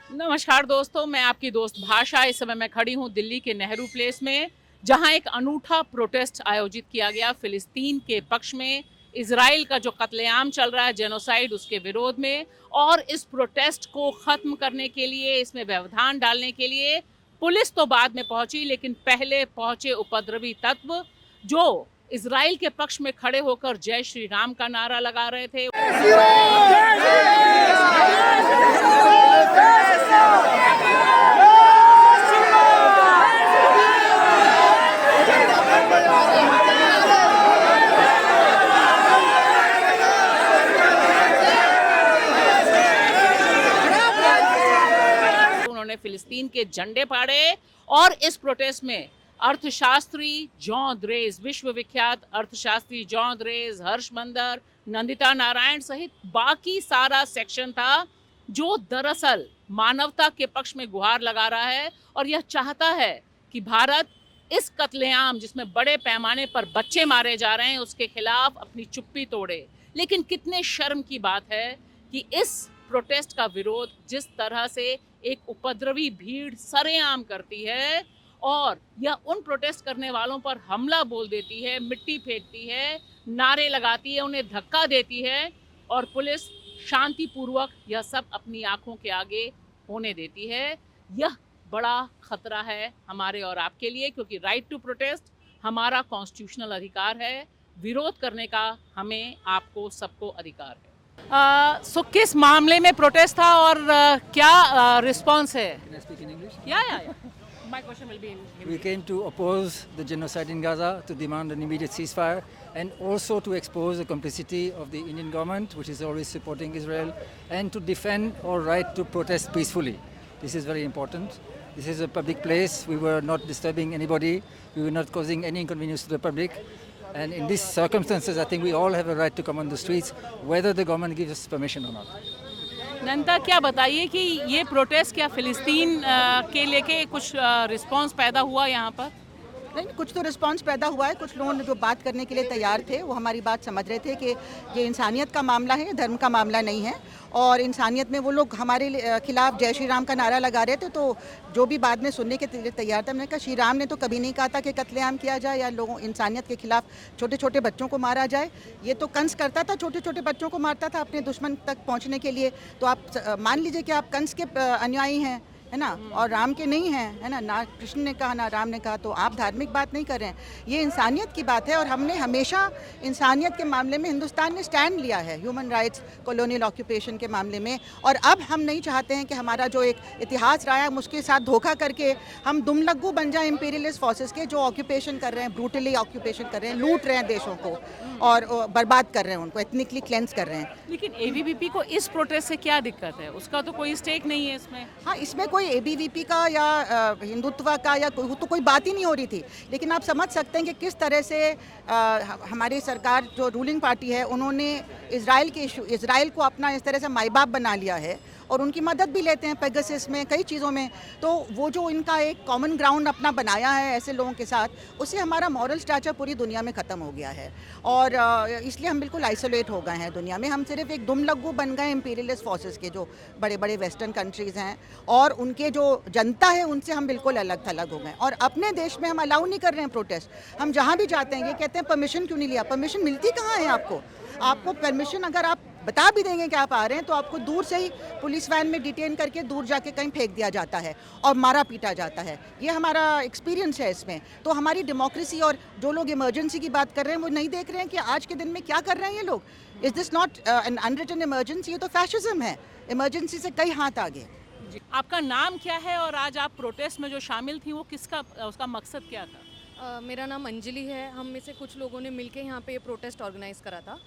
नमस्कार दोस्तों, मैं आपकी दोस्त भाषा। इस समय मैं खड़ी हूँ दिल्ली के नेहरू प्लेस में, जहाँ एक अनूठा प्रोटेस्ट आयोजित किया गया फिलिस्तीन के पक्ष में। इजराइल का जो कत्लेआम चल रहा है, जेनोसाइड, उसके विरोध में। और इस प्रोटेस्ट को खत्म करने के लिए, इसमें व्यवधान डालने के लिए पुलिस तो बाद में पहुंची, लेकिन पहले पहुंचे उपद्रवी तत्व जो इजराइल के पक्ष में खड़े होकर जय श्री राम का नारा लगा रहे थे। उन्होंने फिलिस्तीन के झंडे फाड़े और इस प्रोटेस्ट में अर्थशास्त्री जॉन द्रेस, विश्वविख्यात अर्थशास्त्री जॉन द्रेस, हर्ष मंदर, नंदिता नारायण सहित बाकी सारा सेक्शन था, जो दरअसल मानवता के पक्ष में गुहार लगा रहा है और यह चाहता है कि भारत इस कत्लेआम, जिसमें बड़े पैमाने पर बच्चे मारे जा रहे हैं, उसके खिलाफ अपनी चुप्पी तोड़े। लेकिन कितने शर्म की बात है कि इस प्रोटेस्ट का विरोध जिस तरह से एक उपद्रवी भीड़ सरेआम करती है और यह उन प्रोटेस्ट करने वालों पर हमला बोल देती है, मिट्टी फेंकती है, नारे लगाती है, उन्हें धक्का देती है, और पुलिस शांतिपूर्वक यह सब अपनी आंखों के आगे होने देती है। यह बड़ा खतरा है हमारे और आपके लिए, क्योंकि राइट टू प्रोटेस्ट हमारा कॉन्स्टिट्यूशनल अधिकार है। विरोध करने का हमें, आपको, सबको अधिकार है। सो किस मामले में प्रोटेस्ट था और क्या रिस्पॉन्स है? Can I speak in English? या My question will be in Hindi. We came to oppose the genocide in Gaza, to demand an immediate ceasefire, and also to expose the complicity of the Indian government, which is always supporting Israel, and to defend our right to protest peacefully. This is very important. This is a public place. We were not disturbing anybody. We were not causing any inconvenience to the public. And in these circumstances, I think we all have a right to come on the streets, whether the government gives us permission or not. Nanda, क्या बताइए कि ये protest क्या फिलिस्तीन के लेके कुछ response पैदा हुआ यहाँ पर? नहीं, कुछ तो रिस्पांस पैदा हुआ है। कुछ लोग जो बात करने के लिए तैयार थे वो हमारी बात समझ रहे थे कि ये इंसानियत का मामला है, धर्म का मामला नहीं है। और इंसानियत में वो लोग हमारे खिलाफ जय श्री राम का नारा लगा रहे थे। तो जो भी बाद में सुनने के लिए तैयार था, मैंने कहा श्री राम ने तो कभी नहीं कहा था कि कत्लेआम किया जाए या लोगों इंसानियत के खिलाफ छोटे छोटे बच्चों को मारा जाए। ये तो कंस करता था, छोटे छोटे बच्चों को मारता था अपने दुश्मन तक पहुँचने के लिए। तो आप मान लीजिए कि आप कंस के अनुयायी हैं, है ना, और राम के नहीं हैं, है ना। ना कृष्ण ने कहा ना राम ने कहा, तो आप धार्मिक बात नहीं कर रहे हैं। ये इंसानियत की बात है और हमने हमेशा इंसानियत के मामले में हिंदुस्तान ने स्टैंड लिया है, ह्यूमन राइट्स, कॉलोनियल ऑक्यूपेशन के मामले में। और अब हम नहीं चाहते हैं कि हमारा जो एक इतिहास रहा है उसके साथ धोखा करके हम दुमलग्गू बन जाए इंपीरियलिस्ट फोर्सेस के, जो ऑक्यूपेशन कर रहे हैं, ब्रूटली ऑक्यूपेशन कर रहे हैं, लूट रहे हैं देशों को और बर्बाद कर रहे हैं, उनको एथनिकली क्लेंस कर रहे हैं। लेकिन एबीवीपी को इस प्रोटेस्ट से क्या दिक्कत है? उसका तो कोई स्टेक नहीं है इसमें। हाँ, इसमें कोई एबीवीपी का या हिंदुत्व का या तो कोई बात ही नहीं हो रही थी। लेकिन आप समझ सकते हैं कि किस तरह से हमारी सरकार, जो रूलिंग पार्टी है, उन्होंने इजराइल को अपना इस तरह से माई बाप बना लिया है और उनकी मदद भी लेते हैं पेगासस में, कई चीज़ों में। तो वो जो इनका एक कॉमन ग्राउंड अपना बनाया है ऐसे लोगों के साथ, उससे हमारा मॉरल स्टैचर पूरी दुनिया में ख़त्म हो गया है। और इसलिए हम बिल्कुल आइसोलेट हो गए हैं दुनिया में। हम सिर्फ एक दुमलग्गू बन गए इंपीरियलिस्ट फोर्सेस के, जो बड़े बड़े वेस्टर्न कंट्रीज़ हैं, और उनके जो जनता है उनसे हम बिल्कुल अलग थलग हो गए। और अपने देश में हम अलाउ नहीं कर रहे हैं प्रोटेस्ट। हम जहाँ भी जाते हैं ये कहते हैं परमिशन क्यों नहीं लिया। परमिशन मिलती कहाँ है आपको? आपको परमिशन अगर आप बता भी देंगे कि आप आ रहे हैं, तो आपको दूर से ही पुलिस वैन में डिटेन करके दूर जाके कहीं फेंक दिया जाता है और मारा पीटा जाता है। ये हमारा एक्सपीरियंस है इसमें। तो हमारी डेमोक्रेसी, और जो लोग इमरजेंसी की बात कर रहे हैं वो नहीं देख रहे हैं कि आज के दिन में क्या कर रहे हैं ये लोग। Is this not an unwritten emergency? ये तो फैशिज्म है। इमरजेंसी से कई हाथ आगे। आपका नाम क्या है और आज आप प्रोटेस्ट में जो शामिल थी वो किसका, उसका मकसद क्या था? मेरा नाम अंजलि है। हम में से कुछ लोगों ने मिलके यहाँ पे ये प्रोटेस्ट ऑर्गेनाइज़ करा था।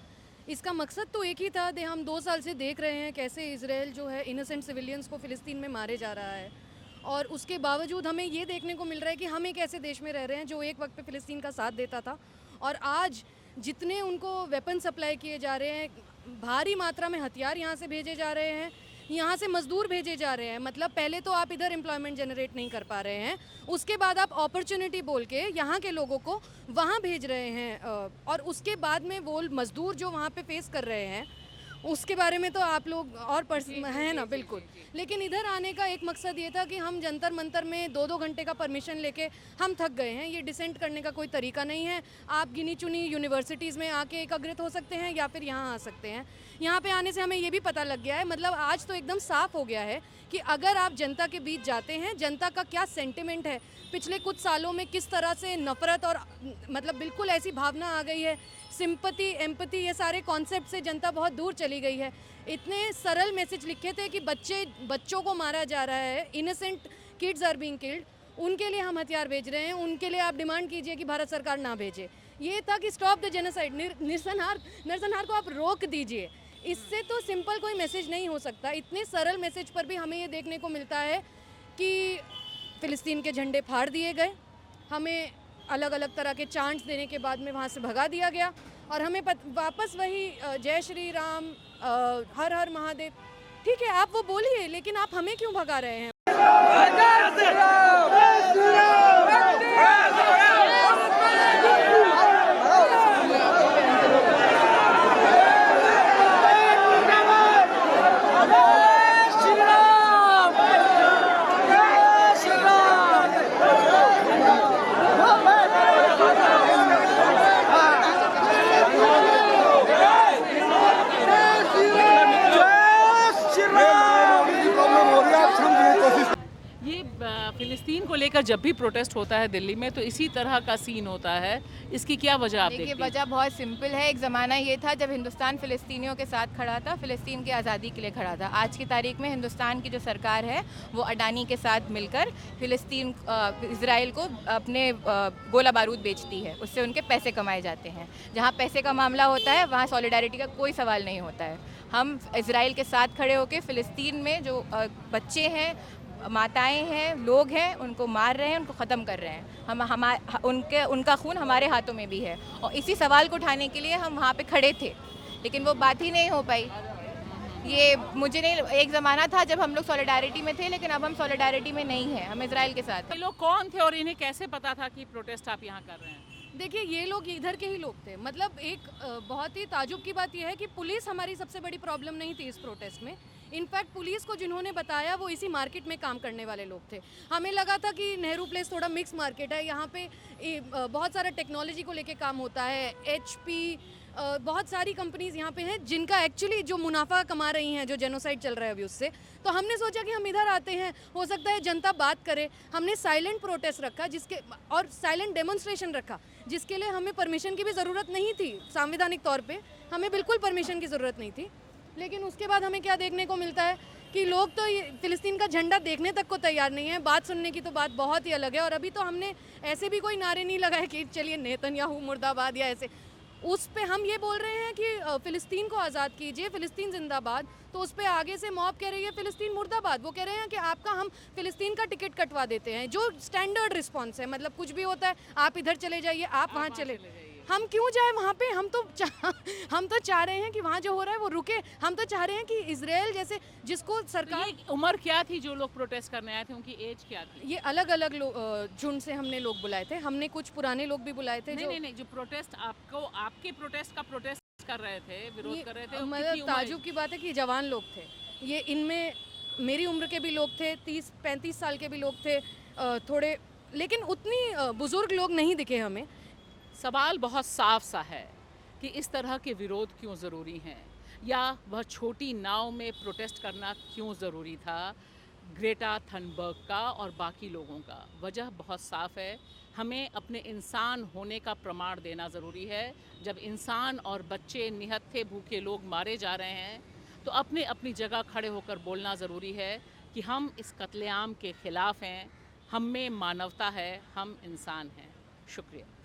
इसका मकसद तो एक ही था। हम 2 साल से देख रहे हैं कैसे इजराइल जो है इनोसेंट सिविलियंस को फ़िलिस्तीन में मारे जा रहा है, और उसके बावजूद हमें ये देखने को मिल रहा है कि हम एक ऐसे देश में रह रहे हैं जो एक वक्त पे फ़िलिस्तीन का साथ देता था, और आज जितने उनको वेपन सप्लाई किए जा रहे हैं, भारी मात्रा में हथियार यहाँ से भेजे जा रहे हैं, यहाँ से मजदूर भेजे जा रहे हैं। मतलब पहले तो आप इधर एम्प्लॉयमेंट जनरेट नहीं कर पा रहे हैं, उसके बाद आप अपॉर्चुनिटी बोल के यहाँ के लोगों को वहाँ भेज रहे हैं, और उसके बाद में वो मजदूर जो वहाँ पे फेस कर रहे हैं उसके बारे में तो आप लोग और है ना, बिल्कुल। लेकिन इधर आने का एक मकसद ये था कि हम जंतर मंतर में 2-2 घंटे का परमिशन लेके हम थक गए हैं। ये डिसेंट करने का कोई तरीका नहीं है। आप गिनी चुनी यूनिवर्सिटीज़ में आके एकत्रित हो सकते हैं या फिर यहाँ आ सकते हैं। यहाँ पे आने से हमें ये भी पता लग गया है, मतलब आज तो एकदम साफ हो गया है कि अगर आप जनता के बीच जाते हैं, जनता का क्या सेंटिमेंट है, पिछले कुछ सालों में किस तरह से नफ़रत और मतलब बिल्कुल ऐसी भावना आ गई है, सिंपैथी, एम्पैथी, ये सारे कॉन्सेप्ट से जनता बहुत दूर चली गई है। इतने सरल मैसेज लिखे थे कि बच्चों को मारा जा रहा है, innocent kids are being killed, उनके लिए हम हथियार भेज रहे हैं, उनके लिए आप डिमांड कीजिए कि भारत सरकार ना भेजे। ये था कि स्टॉप द जेनोसाइड, नरसंहार को आप रोक दीजिए। इससे तो सिंपल कोई मैसेज नहीं हो सकता। इतने सरल मैसेज पर भी हमें ये देखने को मिलता है कि फ़िलिस्तीन के झंडे फाड़ दिए गए, हमें अलग अलग तरह के चांट्स देने के बाद में वहाँ से भगा दिया गया और हमें वापस वही जय श्री राम, हर हर महादेव। ठीक है, आप वो बोलिए, लेकिन आप हमें क्यों भगा रहे हैं? फिलिस्तीन को लेकर जब भी प्रोटेस्ट होता है दिल्ली में तो इसी तरह का सीन होता है। इसकी क्या वजह आप देखिए, देखती हैं? वजह बहुत सिंपल है। एक ज़माना ये था जब हिंदुस्तान फ़िलिस्तीनियों के साथ खड़ा था, फ़िलिस्तीन की आज़ादी के लिए खड़ा था। आज की तारीख में हिंदुस्तान की जो सरकार है वो अडानी के साथ मिलकर फ़िलिस्तीन, इज़राइल को अपने गोला बारूद बेचती है, उससे उनके पैसे कमाए जाते हैं। जहाँ पैसे का मामला होता है वहाँ सॉलिडारिटी का कोई सवाल नहीं होता है। हम इज़राइल के साथ खड़े होकर फ़िलिस्तीन में जो बच्चे हैं, माताएं हैं, लोग हैं, उनको मार रहे हैं, उनको ख़त्म कर रहे हैं। उनका खून हमारे हाथों में भी है और इसी सवाल को उठाने के लिए हम वहाँ पे खड़े थे, लेकिन वो बात ही नहीं हो पाई। ये मुझे नहीं, एक ज़माना था जब हम लोग सॉलिडारिटी में थे, लेकिन अब हम सॉलिडारिटी में नहीं हैं, हम इज़राइल के साथ ये हैं। लोग कौन थे और इन्हें कैसे पता था कि प्रोटेस्ट आप यहाँ कर रहे हैं? देखिए, ये लोग इधर के ही लोग थे। मतलब एक बहुत ही ताजुब की बात यह है कि पुलिस हमारी सबसे बड़ी प्रॉब्लम नहीं थी इस प्रोटेस्ट में। इनफैक्ट पुलिस को जिन्होंने बताया वो इसी मार्केट में काम करने वाले लोग थे। हमें लगा था कि नेहरू प्लेस थोड़ा मिक्स मार्केट है, यहाँ पे बहुत सारा टेक्नोलॉजी को लेके काम होता है। HP, बहुत सारी कंपनीज यहाँ पे हैं जिनका एक्चुअली जो मुनाफा कमा रही हैं, जो जेनोसाइड चल रहा है अभी उससे। तो हमने सोचा कि हम इधर आते हैं, हो सकता है जनता बात करे। हमने साइलेंट प्रोटेस्ट रखा और साइलेंट डेमोन्स्ट्रेशन रखा, जिसके लिए हमें परमिशन की भी ज़रूरत नहीं थी। संवैधानिक तौर पे हमें बिल्कुल परमिशन की ज़रूरत नहीं थी। लेकिन उसके बाद हमें क्या देखने को मिलता है कि लोग तो ये फ़िलिस्तीन का झंडा देखने तक को तैयार नहीं है। बात सुनने की तो बात बहुत ही अलग है। और अभी तो हमने ऐसे भी कोई नारे नहीं लगाए कि चलिए नेतन्याहू मुर्दाबाद या ऐसे। उस पे हम ये बोल रहे हैं कि फ़िलिस्तीन को आज़ाद कीजिए, फ़िलिस्तीन जिंदाबाद। तो उस पे आगे से मॉब कह रही है फ़िलिस्तीन मुर्दाबाद। वो कह रहे हैं कि आपका हम फ़िलिस्तीन का टिकट कटवा देते हैं, जो स्टैंडर्ड रिस्पॉन्स है। मतलब कुछ भी होता है, आप इधर चले जाइए, आप वहाँ चले। हम क्यों जाए वहाँ पे? हम तो चाह रहे हैं कि वहाँ जो हो रहा है वो रुके। हम तो चाह रहे हैं कि इजराइल जैसे, जिसको सरकार। ये उम्र क्या थी जो लोग प्रोटेस्ट करने आए थे, उनकी एज क्या थी? ये अलग अलग झुंड से हमने लोग बुलाए थे। हमने कुछ पुराने लोग भी बुलाए थे। नहीं, जो प्रोटेस्ट आपके प्रोटेस्ट का प्रोटेस्ट कर रहे थे, विरोध कर रहे थे, मतलब ताजुब की बात है कि जवान लोग थे ये। इनमें मेरी उम्र के भी लोग थे, 30-35 साल के भी लोग थे थोड़े, लेकिन उतनी बुजुर्ग लोग नहीं दिखे हमें। सवाल बहुत साफ सा है कि इस तरह के विरोध क्यों ज़रूरी हैं, या वह छोटी नाव में प्रोटेस्ट करना क्यों ज़रूरी था ग्रेटा थनबर्ग का और बाकी लोगों का। वजह बहुत साफ है, हमें अपने इंसान होने का प्रमाण देना ज़रूरी है। जब इंसान और बच्चे, निहत्थे भूखे लोग मारे जा रहे हैं तो अपने अपनी जगह खड़े होकर बोलना ज़रूरी है कि हम इस कत्लेआम के ख़िलाफ़ हैं, हम में मानवता है, हम इंसान हैं। शुक्रिया।